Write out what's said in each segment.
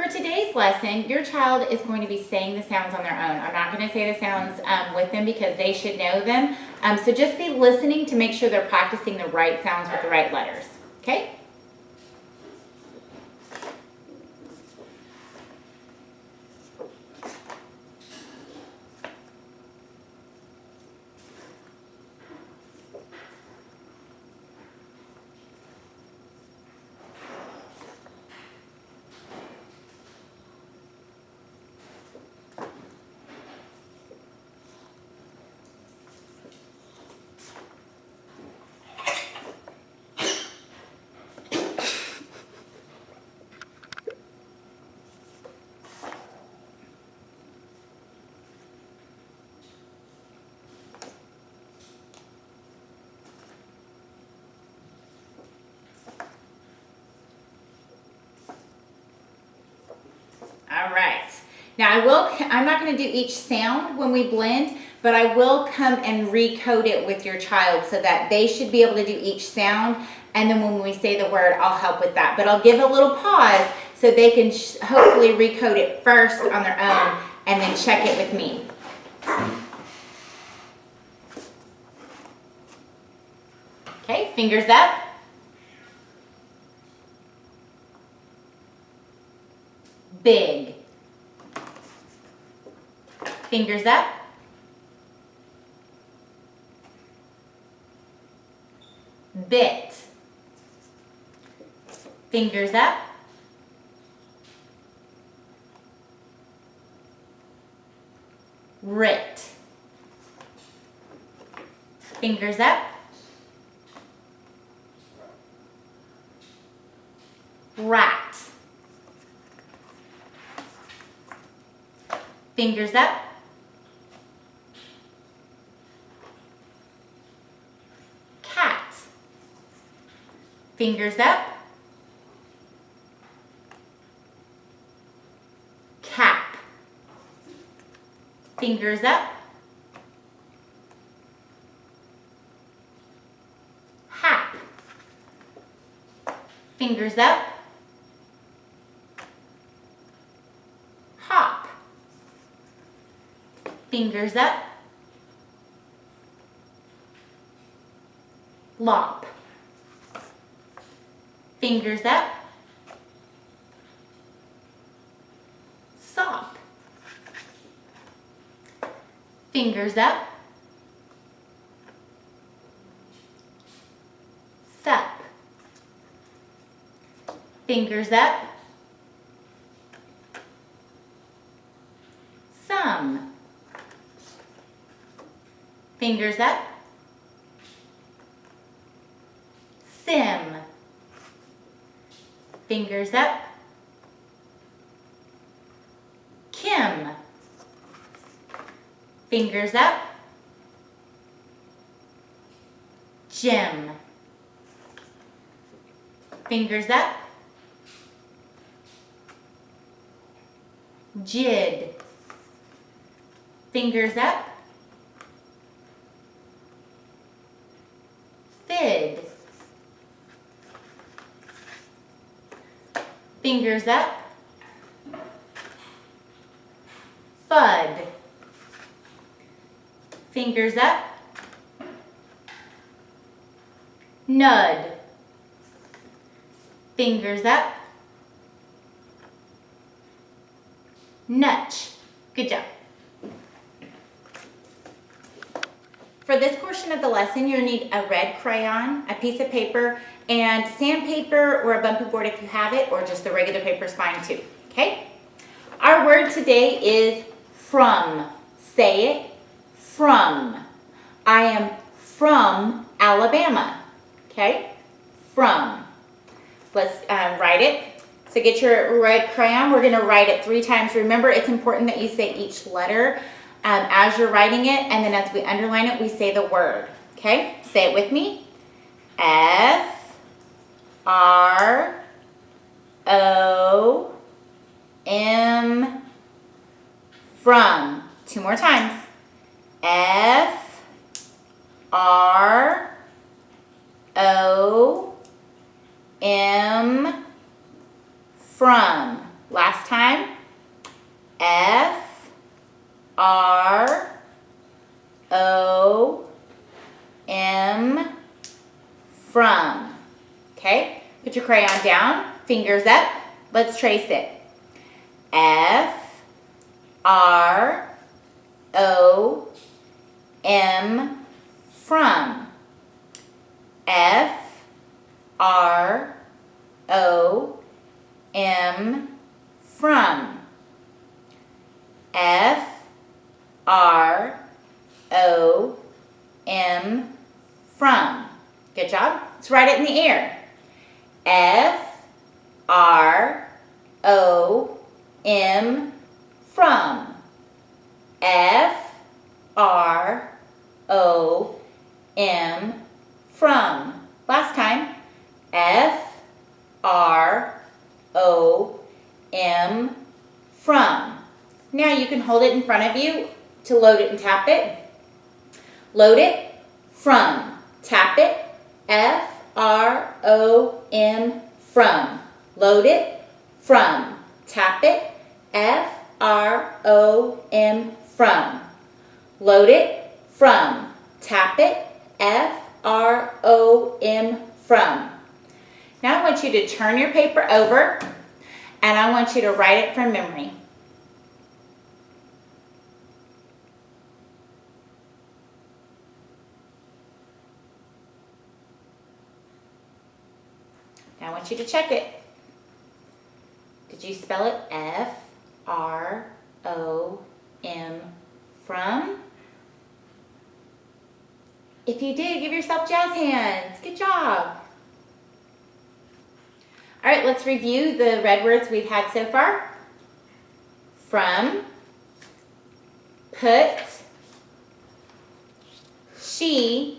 for today's lesson, your child is going to be saying the sounds on their own. I'm not going to say the sounds with them because they should know them. So just be listening to make sure they're practicing the right sounds with the right letters. Okay? All right. Now I'm not going to do each sound when we blend, but I will come and recode it with your child so that they should be able to do each sound. And then when we say the word, I'll help with that. But I'll give a little pause so they can hopefully recode it first on their own and then check it with me. Okay, fingers up. Big. Fingers up. Bit. Fingers up. Writ. Fingers up. Rat. Fingers up. Cat. Fingers up. Cap. Fingers up. Hap. Fingers up. Hop. Fingers up. Lop. Fingers up. Sop. Fingers up. Sup. Fingers up. Sum. Fingers up. Sim. Fingers up. Kim. Fingers up. Jim. Fingers up. Jid. Fingers up. Fid. Fingers up. Fud. Fingers up. Nud. Fingers up. Nutch. Good job. For this portion of the lesson, you'll need a red crayon, a piece of paper, and sandpaper or a bumpy board if you have it, or just the regular paper is fine too, okay? Our word today is from. Say it, from. I am from Alabama, okay? From. Let's write it. So get your red crayon. We're gonna write it 3 times. Remember, it's important that you say each letter as you're writing it, and then as we underline it, we say the word, okay? Say it with me. F-R-O-M, from. 2 more times. F-R-O-M, from. Last time. F, R, O, M, from. Okay, put your crayon down, fingers up. Let's trace it. F, R, O, M, from. F, R, O, M, from. F, R, O, M, from. Good job. Let's write it in the air. F, R, O, M, from. F, R, O, M, from. Last time. F, R, O, M, from. Now you can hold it in front of you to load it and tap it. Load it, from. Tap it, F, R, O, M, from. Load it, from. Tap it, F, R, O, M, from. Load it, from. Tap it, F, R, O, M, from. Now I want you to turn your paper over and I want you to write it from memory. Now I want you to check it. Did you spell it F, R, O, M, from? If you did, give yourself jazz hands. Good job. All right, let's review the red words we've had so far. From, put, she,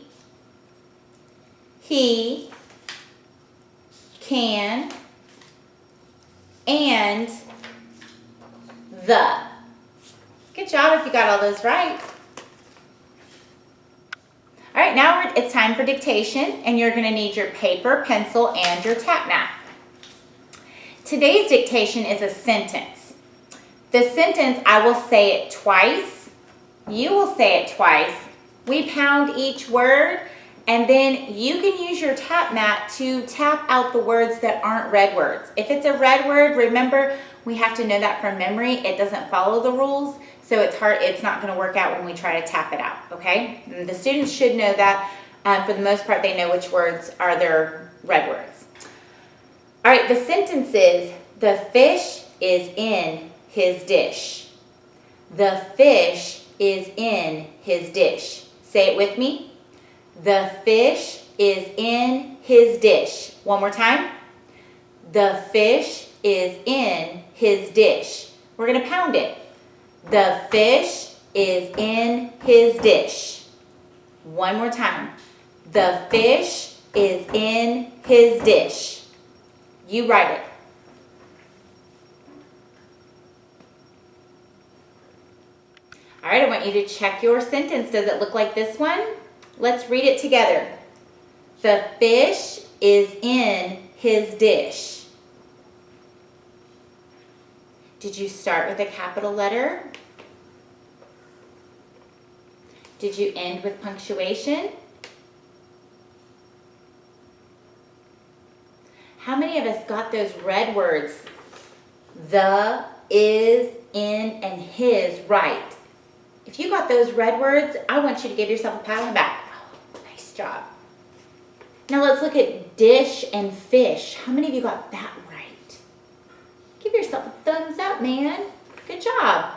he, can, and the. Good job if you got all those right. All right, now it's time for dictation, and you're going to need your paper, pencil, and your tap mat. Today's dictation is a sentence. The sentence, I will say it twice. You will say it twice. We pound each word, and then you can use your tap mat to tap out the words that aren't red words. If it's a red word, remember, we have to know that from memory. It doesn't follow the rules, so it's hard. It's not going to work out when we try to tap it out, okay? And the students should know that. For the most part, they know which words are their red words. All right, the sentence is, the fish is in his dish. The fish is in his dish. Say it with me. The fish is in his dish. One more time. The fish is in his dish. We're going to pound it. The fish is in his dish. One more time. The fish is in his dish. You write it. All right, I want you to check your sentence. Does it look like this one? Let's read it together. The fish is in his dish. Did you start with a capital letter? Did you end with punctuation? How many of us got those red words? The, is, in, and his right. If you got those red words, I want you to give yourself a pat on the back. Oh, nice job. Now let's look at dish and fish. How many of you got that right? Give yourself a thumbs up, man. Good job.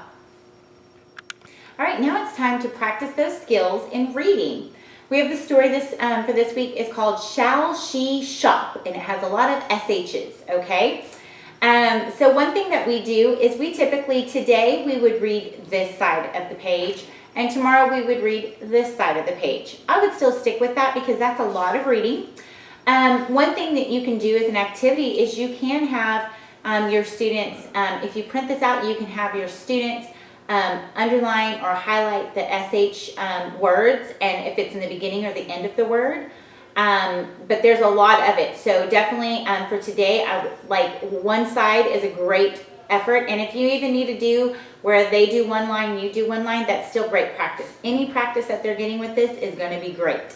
All right, now it's time to practice those skills in reading. We have the story for this week is called Shall She Shop, and it has a lot of SHs, okay? So one thing that we do is we typically, today we would read this side of the page, and tomorrow we would read this side of the page. I would still stick with that because that's a lot of reading. One thing that you can do as an activity is you can have your students, if you print this out, you can have your students underline or highlight the SH words, and if it's in the beginning or the end of the word. But there's a lot of it, so definitely for today, like one side is a great effort. And if you even need to do where they do one line, you do one line, that's still great practice. Any practice that they're getting with this is going to be great.